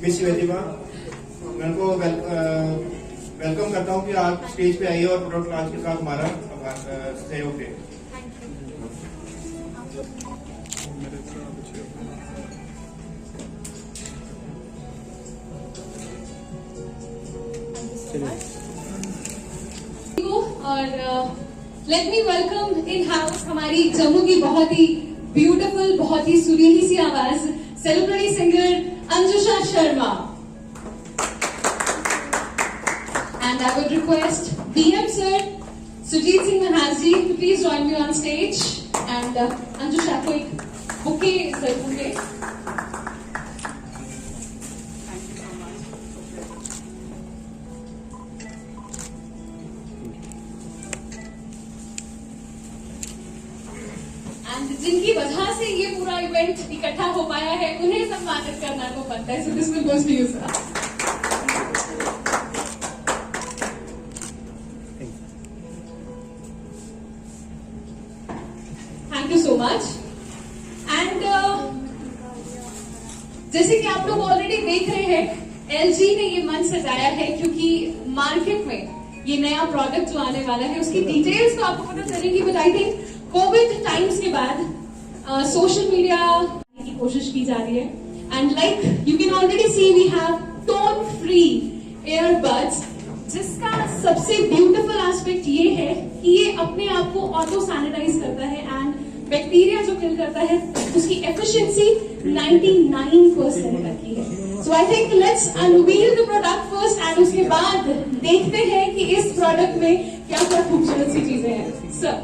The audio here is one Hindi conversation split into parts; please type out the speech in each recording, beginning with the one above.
मिस वेदिमा, मैं उनको वेलकम करता हूँ कि आप स्टेज पे आइए और प्रोडक्ट लॉन्च के साथ हमारा सहयोग दें। और let me welcome in house हमारी जम्मू की बहुत ही ब्यूटीफुल, बहुत ही सुरीली सी आवाज, celebrity singer Anjusha Sharma. And I would request BM sir Sujeet Singh Maharaj ji to please join me on stage and Anjusha को एक बुके करूंगे। जिनकी वजह से ये पूरा इवेंट इकट्ठा हो पाया है उन्हें सम्मानित करना को बनता है। So this will goes to you sir. Thank you so much. And जैसे कि आप लोग ऑलरेडी देख रहे हैं, एलजी ने ये मंच सजाया है क्योंकि मार्केट में ये नया प्रोडक्ट जो आने वाला है उसकी डिटेल्स तो आपको पता चलेगी, but I think Covid times के बाद सोशल मीडिया की कोशिश की जा रही है। And like you can already see we have tone free earbuds, जिसका सबसे ब्यूटीफुल एस्पेक्ट ये है कि ये अपने आप को ऑटो सैनिटाइज करता है एंड बैक्टीरिया जो किल करता है उसकी एफिशिएंसी 99% तक की है। So I think let's unveil the product first and उसके बाद देखते हैं कि इस प्रोडक्ट में क्या क्या खूबसूरत सी चीजें हैं। Sir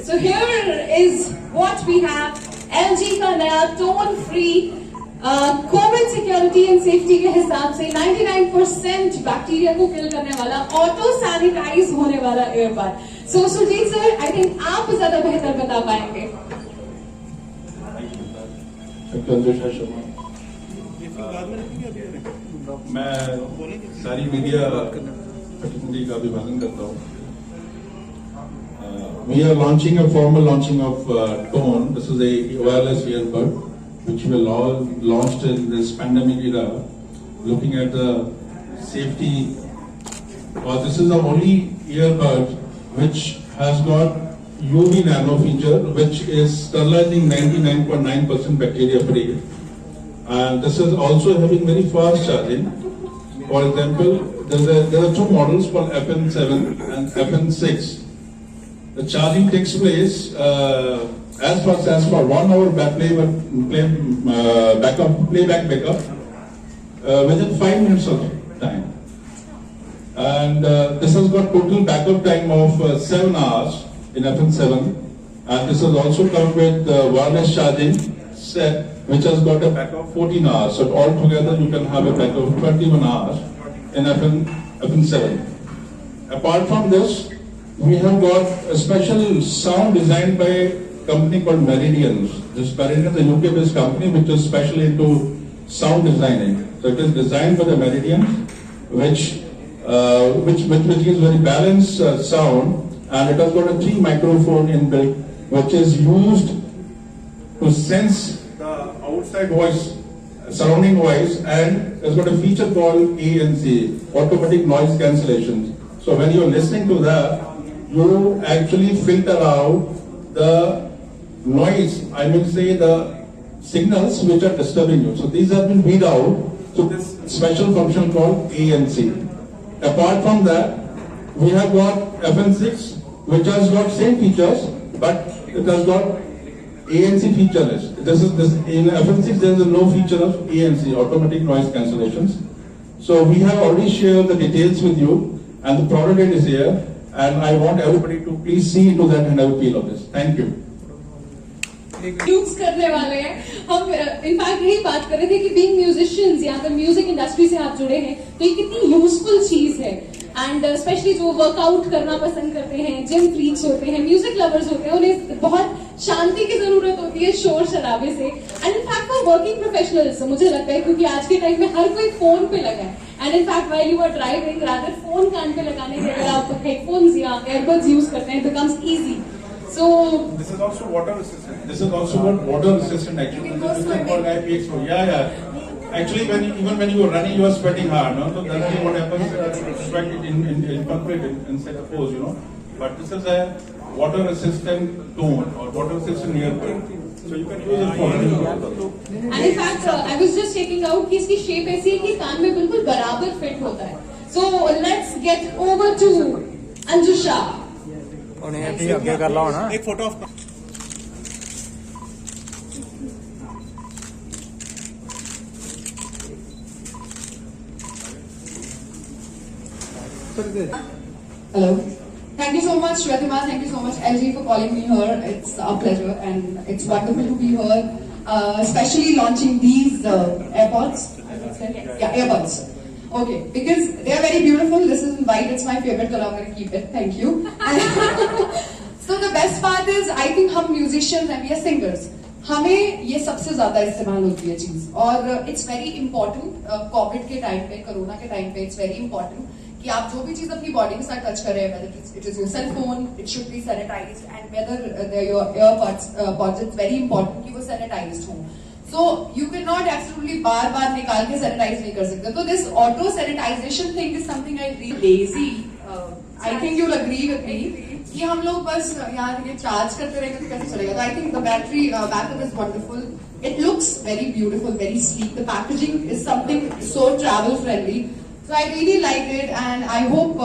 So here is what we have. LG का नया tone free Covid security and safety के हिसाब से 99% बैक्टीरिया को किल करने वाला, ऑटो सैनिटाइज होने वाला earbud. So Sujeet sir, I think आप ज्यादा बेहतर बता पाएंगे। मैं सारी मीडिया प्रतिनिधि का अभिवादन करता हूँ। We are launching a formal launching of Tone. This is a wireless earbud which will all launched in this pandemic era, looking at the safety. This is the only earbud which has got UV nano feature, which is sterilizing 99.9% bacteria free, and this is also having very fast charging. For example, there are two models called FN7 and FN6. The charging takes place as fast as for 1 hour playback backup within 5 minutes of time, and this has got total backup time of 7 hours in FN7, and this has also come with wireless charging set which has got a backup of 14 hours. So altogether you can have a backup of 21 hours in FN7. Apart from this, we have got a special sound designed by a company called Meridians. This Meridians is a UK-based company which is specially into sound designing. So it is designed by the Meridians, which gives very balanced sound, and it has got a 3 microphone inbuilt, which is used to sense the outside voice, surrounding voice, and it's got a feature called ANC, automatic noise cancellation. So when you're listening to that, you actually filter out the noise, I mean say the signals which are disturbing you. So these have been weed out. So this special function called ANC. Apart from that, we have got FN6, which has got same features, but it has got ANC featureless. In FN6 there is no feature of ANC, automatic noise cancellations. So we have already shared the details with you, and the product is here. And I want everybody to please see into that and have a feel of this. Thank you. Use करने वाले हैं हम। इनफैक्ट यही बात कर रहे थे कि बीइंग म्यूजिशियंस या फिर म्यूजिक इंडस्ट्री से आप जुड़े हैं तो ये कितनी यूजफुल चीज है। एंड स्पेशली जो वर्कआउट करना पसंद करते हैं, जिम फ्रीक्स होते हैं, म्यूजिक लवर्स होते हैं, उन्हें बहुत शांति की जरूरत होती है शोर शराबे से। And in fact for working professionals मुझे लगता है, क्योंकि आज के टाइम में हर कोई फोन पे लगा है, and in fact while you are driving rather phone कान पे लगाने के अगर आप हेडफोन्स या एयरबड्स यूज करते हैं becomes easy. So This is also water resistant. This is also what water resistant actually. You can go This is swimming. called IPX4. Yeah. Actually, even when you are running, you are sweating hard. No, so that's what happens. Sweat incorporate inside the pores, you know. But this is a water resistant tone or water resistant earbud. So you can use it for running. and in fact I was just checking out कि इसकी शेप ऐसी है कि कान में बिल्कुल बराबर फिट होता है. So let's get over to Anjusha. उन्हें भी आगे कर लो ना. एक photo of Hello. Thank you so much, Shwetima. Thank you so much, LG, for calling me here. It's a pleasure and it's wonderful to be here, especially launching these AirPods. Yeah, AirPods. Okay, because they are very beautiful. This is white. It's my favorite color. I'm going to keep it. Thank you. So the best part is, I think हम musicians and we are singers. हमें ये सबसे ज्यादा इस्तेमाल होती है चीज और इट्स वेरी इंपॉर्टेंट. कोविड के टाइम पे, कोरोना के टाइम पे इट्स वेरी इंपॉर्टेंट कि आप जो भी चीज अपनी बॉडी के साथ टच कर रहे हैं, whether it is your cell phone, it should be sanitized, and whether they're your earpods, it's very important कि वो sanitized हो. So you cannot absolutely बार निकाल के sanitize नहीं कर सकते. तो this auto sanitization thing is something I really lazy. I think you'll agree with me कि हम लोग बस यार ये चार्ज करते रहेंगे तो कैसे चलेगा. तो I think the battery backup is wonderful. It looks very beautiful, very sleek. The packaging is something so travel friendly. So I really liked it and I hope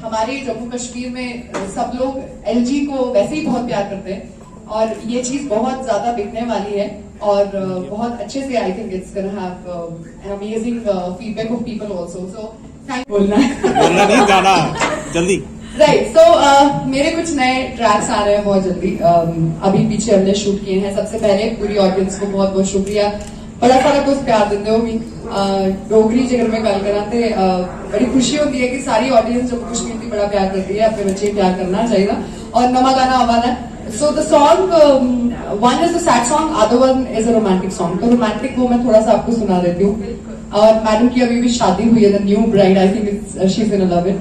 हमारे जम्मू कश्मीर में सब लोग LG को वैसे ही बहुत प्यार करते हैं और ये चीज बहुत ज्यादा बिकने वाली है और बहुत अच्छे से I think it's gonna have an amazing feedback of people also. So thank बोलना नहीं गाना जल्दी. राइट. सो मेरे कुछ नए ट्रैक्स आ रहे हैं बहुत जल्दी. अभी पीछे हमने शूट किए हैं. सबसे पहले पूरी ऑडियंस को बहुत बहुत शुक्रिया. बड़ा सारा कुछ प्यार देते हो. मी डोगरी जेकर में गल कराते बड़ी खुशी होती है कि सारी ऑडियंस जम्मू कश्मीर की बड़ा प्यार करती है. अपने बच्चे प्यार करना चाहिए. और नवा गाना आवाना है. So the song, one is a sad song, other one is a romantic song. तो romantic वो मैं थोड़ा सा आपको सुना देती हूँ. और मैडम की अभी भी शादी हुई है, the new bride. I think she's gonna love it.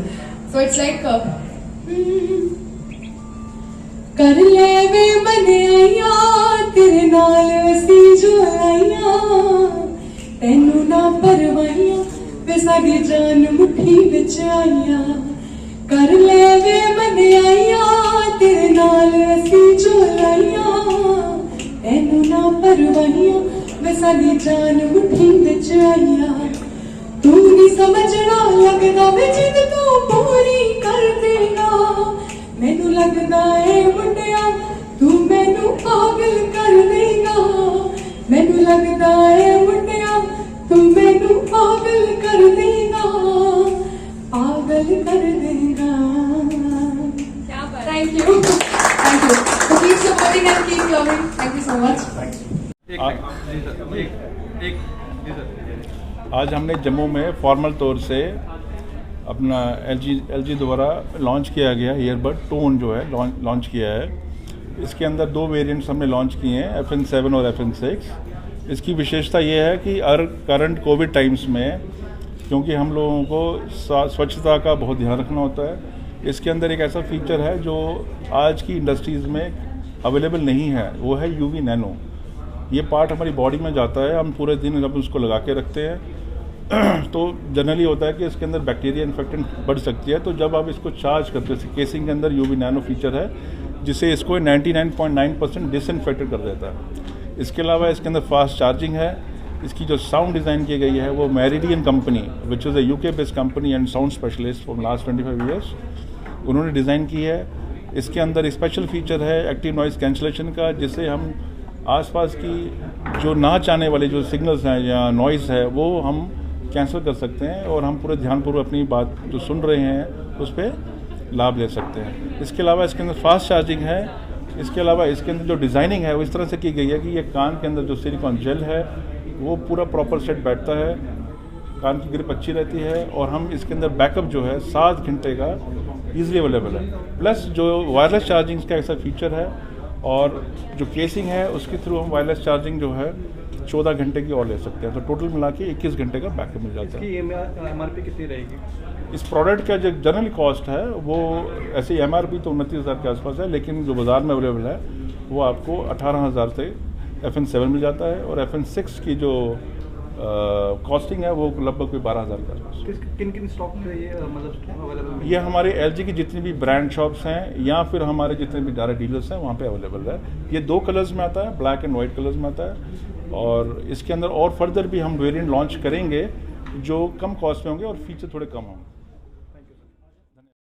So it's like कर ले वे मनिया तेरे नाल सी जो आइया तेनू ना परवाइया वे साडी जान मुट्ठी विच आइया. कर ले वे मनिया तेरे नाल सी जो आइया तेनू ना परवाइया वे साडी जान मुट्ठी विच आइया. तू नहीं समझना लगदा वे जिद तू पूरी कर देगा. मैनू लगदा है मुंडिया तू मैनू पागल कर देगा. मैनू लगदा है मुंडिया तू मैनू पागल कर देगा. पागल कर देगा. Thank you. Thank you. So keep supporting and keep loving. Thank you so much. आज हमने जम्मू में फॉर्मल तौर से अपना LG द्वारा लॉन्च किया गया ईयरबड टोन जो है लॉन्च किया है. इसके अंदर 2 वेरिएंट्स हमने लॉन्च किए हैं, FN7 और FN6. इसकी विशेषता ये है कि करंट कोविड टाइम्स में क्योंकि हम लोगों को स्वच्छता का बहुत ध्यान रखना होता है, इसके अंदर एक ऐसा फीचर है जो आज की इंडस्ट्रीज़ में अवेलेबल नहीं है. वो है UV नैनो. ये पार्ट हमारी बॉडी में जाता है. हम पूरे दिन जब उसको लगा के रखते हैं तो जनरली होता है कि इसके अंदर बैक्टीरिया इन्फेक्टेंट बढ़ सकती है. तो जब आप इसको चार्ज करते हैं, केसिंग के अंदर UV नैनो फीचर है जिससे इसको 99.9% डिसइंफेक्टेड कर देता है. इसके अलावा इसके अंदर फास्ट चार्जिंग है. इसकी जो साउंड डिज़ाइन की गई है वो meridian company which is a UK based company and sound specialist from last 25 years उन्होंने डिज़ाइन की है. इसके अंदर स्पेशल फीचर है एक्टिव नॉइज़ कैंसलेशन का, जिससे हम आसपास की जो ना चाहने वाले जो सिग्नल्स हैं या नॉइज़ है वो हम कैंसिल कर सकते हैं और हम पूरे ध्यानपूर्वक अपनी बात जो सुन रहे हैं उस पर लाभ ले सकते हैं. इसके अलावा इसके अंदर फास्ट चार्जिंग है. इसके अलावा इसके अंदर जो डिज़ाइनिंग है वो इस तरह से की गई है कि ये कान के अंदर जो सिलिकॉन जेल है वो पूरा प्रॉपर सेट बैठता है. कान की ग्रिप अच्छी रहती है और हम इसके अंदर बैकअप जो है 7 घंटे का ईजिली अवेलेबल है. प्लस जो वायरलेस चार्जिंग का ऐसा फीचर है और जो केसिंग है उसके थ्रू हम वायरलेस चार्जिंग जो है 14 घंटे की और ले सकते हैं, तो टोटल मिला के 21 घंटे का बैकअप मिल जाता है। इसकी MRP कितनी रहेगी? इस प्रोडक्ट का जो जनरल कॉस्ट है वो ऐसे MRP तो 29,000 के आसपास है, लेकिन जो बाज़ार में अवेलेबल है वो आपको 18,000 से FN7 मिल जाता है, और FN6 की जो कॉस्टिंग है वो लगभग कोई 12,000 के आसपास। किन किन स्टॉक पे ये मतलब अवेलेबल? ये हमारे LG की जितनी भी ब्रांड शॉप्स हैं या फिर हमारे जितने भी डायरेक्ट डीलर्स हैं वहाँ पे अवेलेबल है। ये 2 कलर्स में आता है, ब्लैक एंड वाइट कलर्स में आता है, और इसके अंदर और फर्दर भी हम वेरिएंट लॉन्च करेंगे जो कम कॉस्ट में होंगे और फीचर थोड़े कम होंगे।